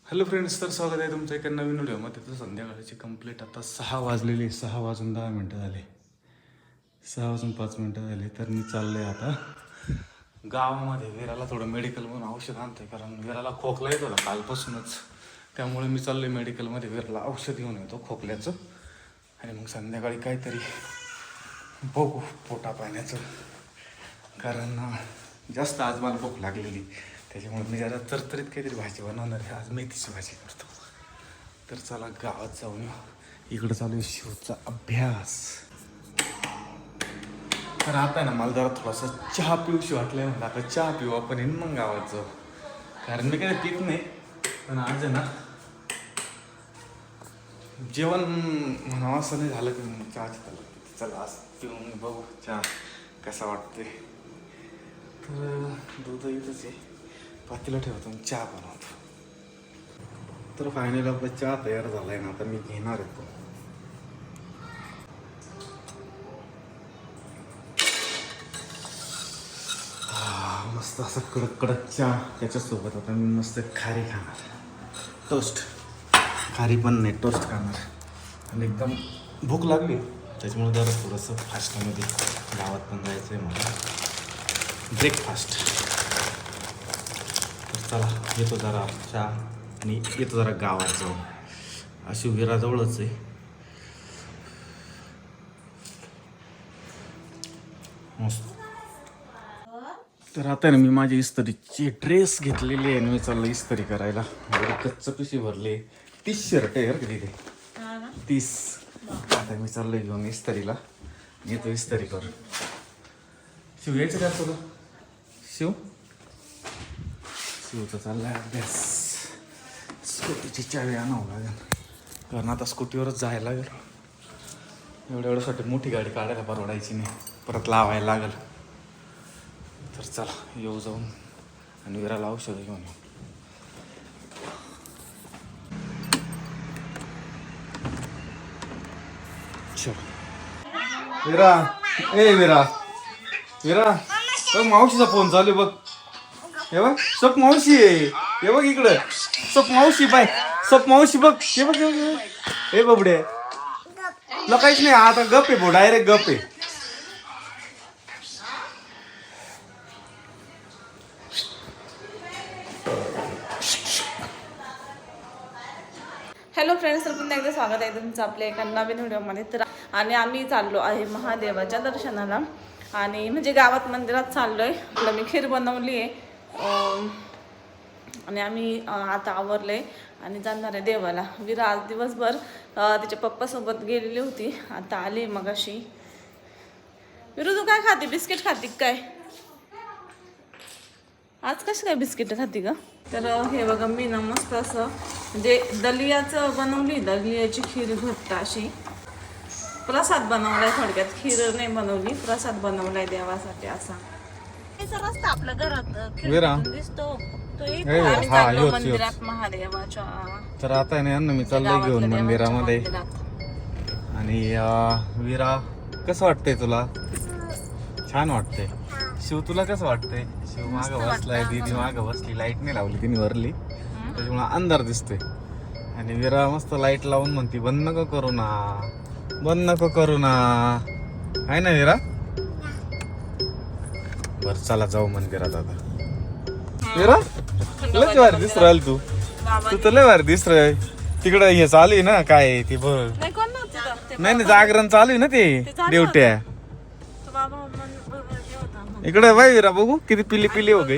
Hello friends, तर स्वागत आहे तुमचं एका नवीन व्हिडिओमध्ये. तर संध्याकाळची कंप्लीट आता 6 वाजलेली, 6 वाजून 10 मिनटं झाले, 6 वाजून 5 मिनटं झाले. तर मी चाललो आहे आता गावामध्ये. वीराला थोडं मेडिकलमधून औषध आणतं आहे, कारण वीराला खोकला येत होता कालपासूनच. त्यामुळे मी चाललो आहे मेडिकलमध्ये, वीराला औषध घेऊन येतो खोकल्याचं. आणि मग संध्याकाळी काहीतरी बघू पोटा पाण्याचं, कारण जास्त आज मला भूक लागलेली. त्याच्यामुळे मी जरा तरतरीत काहीतरी भाजी बनवणार आहे. आज मेथीची भाजी करतो. तर चला गावात जाऊन येऊ. इकडं चालू आहे शिवचा अभ्यास. तर आता ना मला जरा थोडासा चहा पिऊशी वाटलाय. म्हणलं आता चहा पिऊ आपण, येईन मग गावात जाऊ. कारण मी काही पित नाही, पण आज आहे ना जेवण म्हणावं असं नाही झालं की मग चहाची तलप. चला आज पिऊन बघू चहा कसा वाटते. तर दूध इथंच आहे, पातेलं ठेवतो आणि चहा बनवतो. तर फायनली आपला चहा तयार झाला आहे ना. आता मी घेणार आहे तो. मस्त असं कडक कडक चहा. त्याच्यासोबत आता मी मस्त खारी खाणार, टोस्ट. खारी पण नाही, टोस्ट खाणार. आणि एकदम भूक लागली, त्याच्यामुळे जरा थोडंसं फास्टमध्ये गावात पण जायचं आहे मला, ब्रेकफास्ट. चला येतो जरा चहा आणि येतो जरा गावात जाऊन. अशी विराजवळच आहे. मस्त. तर आता ना मी माझी इस्त्रीची ड्रेस घेतलेली आहे आणि मी चाललो इस्त्री करायला. कच्चं पिशी भरले. 30 शर्ट आहे का तिथे, 30. आता मी चाललोय घेऊन इस्त्रीला. येतो इस्त्री करून. शिव यायचं का तुला? शिवचा चाललाय अभ्यास. स्कूटीची चावी आणावं लागेल, कारण आता स्कूटीवरच जायला लागेल. एवढ्यासाठी मोठी गाडी काढायला परवडायची नाही, परत लावायला लागेल. तर चला येऊ जाऊन आणि विराला औषधं घेऊन येऊ. विरा, ए विरा, विरा बघ मावशीचा फोन चालू बघ. हे बघ सप मावशी आहे. हे बघ इकडं सप मावशी. बाय सप मावशी बघ. हे बघ हे बबडे तुला काहीच नाही. आता गप आहे भाऊ, डायरेक्ट गप आहे. हॅलो फ्रेंड्स, तर पुन्हा एकदा स्वागत आहे तुमचं आपल्या एका नवीन व्हिडिओमध्ये. तर आणि आम्ही चाललो आहे महादेवाच्या दर्शनाला, आणि म्हणजे गावात मंदिरात चाललो आहे. आपलं मी खीर बनवली आहे आणि आम्ही आता आवरलं आहे आणि जाणार आहे देवाला. विरा आज दिवसभर तिच्या पप्पासोबत गेलेली होती, आता आली मगाशी. विरू तू काय खाते? बिस्किट खाते काय? आज कशी काय बिस्किट खाते का? तर हे बघा मी ना मस्त असं म्हणजे दलियाचं बनवली, दलियाची खीर घट्ट अशी. प्रसाद बनवलाय थोडक्यात, खीर नाही बनवली, प्रसाद बनवलाय देवासाठी असा. रस्ता आपल्या घरात दिसतो तो मंदिरात महादेवाच्या. तर आता ना मी चाललोय घेऊन मंदिरामध्ये. आणि विरा कसं वाटतंय तुला? छान वाटतंय. शिव तुला कसं वाटतंय? शिव मागं बसलाय, दीदी मागं बसली. लाईट नाही लावली तिने वरली, त्याच्यामुळे अंधार दिसतोय. आणि विरा मस्त लाईट लावून म्हणती बंद नको करू ना, बंद नको करू ना. आहे ना विरा? बर चला जाऊ मंदिरात आता. विरा लय भारी दिसत राहिल तू. तू तर लय भारी दिसत राह. तिकडं हे चालू आहे ना, काय ते बघ. नाही जागरण चालू आहे ना, ते देवट्या. इकडे बाई विरा बघू किती पिली पिली हो गई.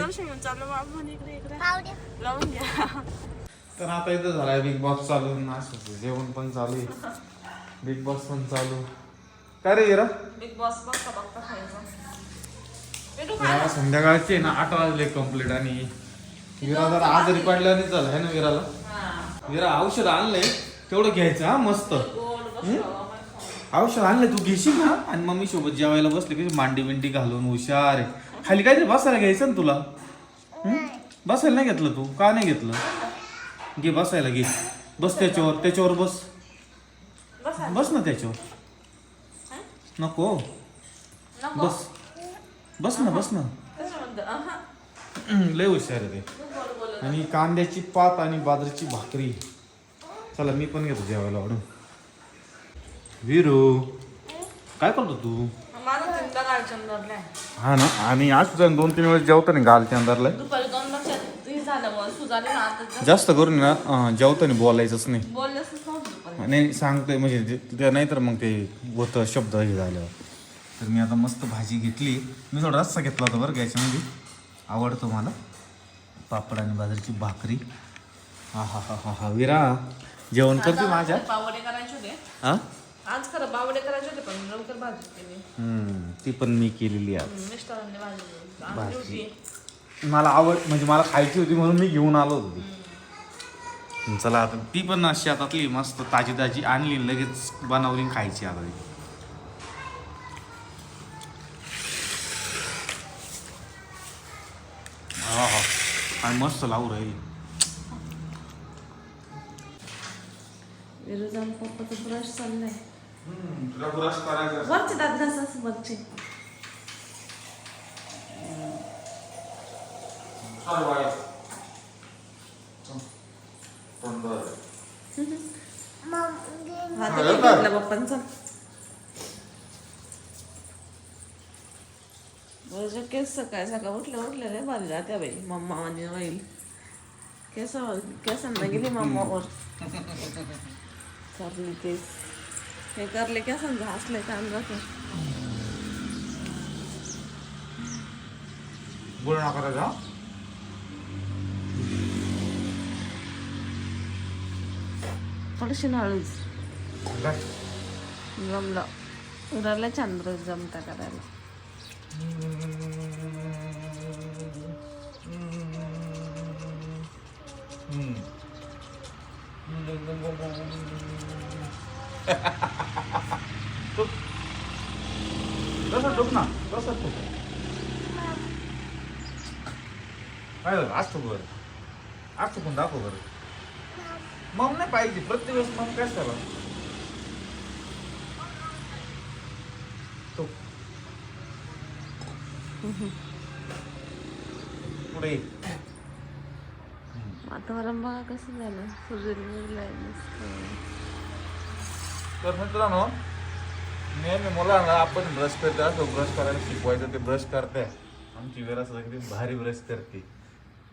तर आता इथं झालाय बिग बॉस चालू, नाश्त्याचं जेवण पण चालू आहे, बिग बॉस पण चालू. काय रे विरा? बिग बॉस बघता बघता खायचं. संध्याकाळचे ना 8 वाजले कंप्लीट. आणि विरा जरा आजारी पडला नाही झाला आहे ना विराला. विरा औषध आणलंय तेवढं घ्यायचं हा. मस्त औषध आणलंय, तू घेशील ना. आणि मम्मी सोबत जेवायला बसले की मांडी बिंडी घालून हुशार आहे. खाली काहीतरी बसायला घ्यायचं ना तुला. बसायला नाही घेतलं तू? का नाही घेतलं? घे बसायला, घे. बस त्याच्यावर, त्याच्यावर बस. बस ना त्याच्यावर. नको बस ना, बस ना. लय हुशार आहे ते. आणि कांद्याची पात आणि बाजरीची भाकरी. चला मी पण घेतो जेवायला वाढून. वीरू काय करतो तू? माझा चिंता गालचंदरला आहे. हा ना, आणि आज सुद्धा 2-3 वेळेस जेवताना गालच्या अंधारला दुपारी 2 लक्षात हे झाल्यामुळे सुजाने ना आता जास्त करून ना जेवताना बोलायचंच नाही. बोललेच नव्हतं दुपारी. नाही सांगतोय म्हणजे ते नाही तर मग ते होतं शब्द हे झाल्यावर. तर मी आता मस्त भाजी घेतली. मी थोडा रस्सा घेतला होता बरं का याच्यामध्ये. आवडतो मला पापड आणि बाजरीची भाकरी. हा हा हा हा हा विरा जेवण करते माझ्या. पावडे करायचे होते हा आज. खरं पावडे करायचे होते पण लवकर भाजी केली. ती पण मी केलेली आज. मिस्टरांनी भाजी आणली होती. मला आवड म्हणजे मला खायची होती म्हणून मी घेऊन आलो होतो ती. चला आता ती पण शेतातली मस्त ताजी ताजी आणली लगेच बनवली आणि खायची आता ती. हा हा आणि मस्त लावू राहील. विरोजान पप्पाचं ब्रश चाललंय. तुला ब्रश करायचा वरचे दात घास वरचे. हा ते घेतला पप्पांचा. रोज केस सकाळी सकाळ उठले रे भारी जात्या बाई. मम्मा आणि होईल केसांना गेली मम्मावर. करली केस हे करले केसांचं हसले काम जाते. बोल ना करायचा. थोडीशी हळूच जमलं. उराला छान रोज जमता करायला. कसं टोक ना कसं टोक काय झालं आज टोक बरं. आज टोकून दाखव बरं. मग नाही पाहिजे प्रत्येक वेळेस मग काय झालं. पुढे वातावरण बघा कसं झालं. सूर्य निघलाय मस्त. तर मित्रांनो नेहमी मुलांना आपण ब्रश करतो असं ब्रश करायला शिकवायचं. ते ब्रश करते आमची वेळा सगळी भारी ब्रश करते.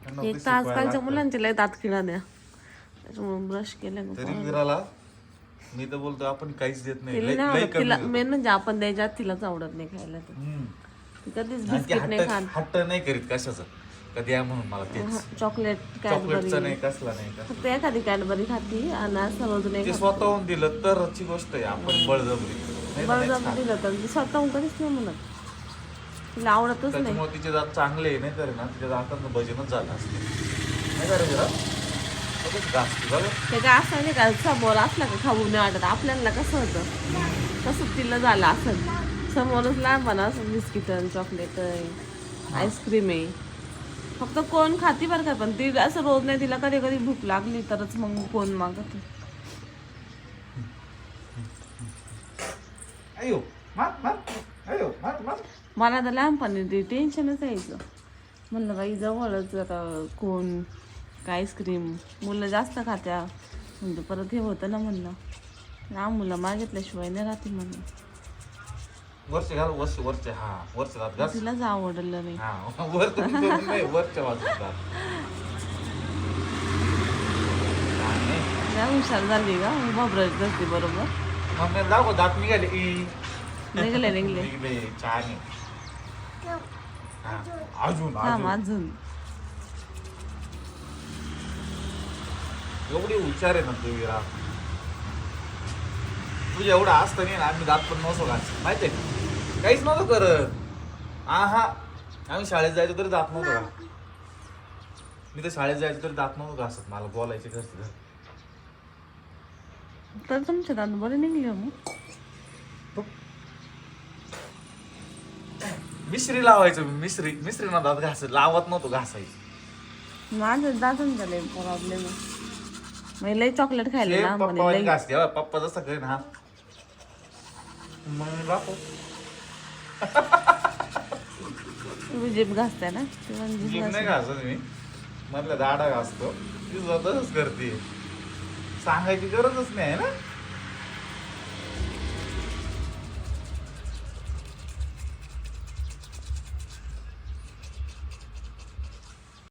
त्यांना ते एक तर शिकवायला आजकालच्या लागतं. मुलांचे लय दात किडा द्या त्याच्यामुळे ब्रश केले तरी विराला मी तर बोलतो आपण काहीच देत नाही. तिला लई- नाही लई आवडत. कमी तिला देतो. मेन म्हणजे आपण द्यायच्यात तिलाच आवडत नाही खायला. ती कधीच आणि ती बिस्किट नाही खात. हट्ट नाही करीत कशाचं. कधी या म्हणून मला तेच चॉकलेट चॉकलेटचं कॅडबरी नाही कसला नाही का. फक्त एखादी कॅडबरी खाती आणि असं रोज नाही ते खात. स्वतःहून दिलं तरची गोष्ट आहे. आपण बळजबरी नाही तर नाहीच बळजबरी खात. दिलं तर ती स्वतःहून कधीच नाही म्हणत. तिला आवडतच नाही. त्याच्यामुळे तिचे दात चांगले आहे नाही तर ना तिच्या दातांना भजनच झालं असते नाही का रे जरा घासते बघा. ते काय असं नाही का समोर असला का खाऊ नाही वाटत. आपल्याला कसं होतं तसं तिला झालं असं. समोरच लहानपणा असं बिस्किट चॉकलेट आईस्क्रीम आहे. फक्त कोण खाती बरं का पण ती असं रोज नाही. तिला कधी कधी भूक लागली तरच मग कोण मागत. अयो मार मार अयो मार मार. मला तर लहानपणी ते टेन्शनच यायचं. म्हणलं बाई जवळच जरा कोण काय आईस्क्रीम मुलं जास्त खात्या म्हणजे परत हे होतं ना. म्हणलं मुलं मागितल्याशिवाय नाही राहते म्हणलं. वरचे घाल वरचे हा वरचे दात घास. तिलाच आवडलं नाही. हा वर तर नाही वरच्या बाजूला दात. काय हुशार झाली का बाबरच करते बरोबर. मग मी दाखव दात निघाले निघले निघले छान आहे. हा, अजून थांब अजून अजून. एवढी हुशार आहे ना तू विरा. तुझ्या एवढं असतं नाही ना आम्ही दात पण नव्हतो घास माहितीये का. काहीच नव्हतं करत. हा आम्ही शाळेत जायचो तरी दात नव्हतो का. मी तर शाळेत जायचो तरी दात नव्हतो घासत. मला बोलायचे घरचे तर तुमच्या दात बरे निघले मग. मिश्री लावायचो मी. मिश्रीना दात घासायचं लावत नव्हतो घासायचं. माझं दातून झाले प्रॉब्लेम. मग लई चॉकलेट खायला ना पप्पा म्हणे लई. घासते हो, पप्पा जसं करेन हा मग दाखव. तुम्ही जीभ घासताय ना. जीभ नाही घासत मी. मधल्या दाडा घासतो ती स्वतःच करते, सांगायची गरजच नाही आहे ना.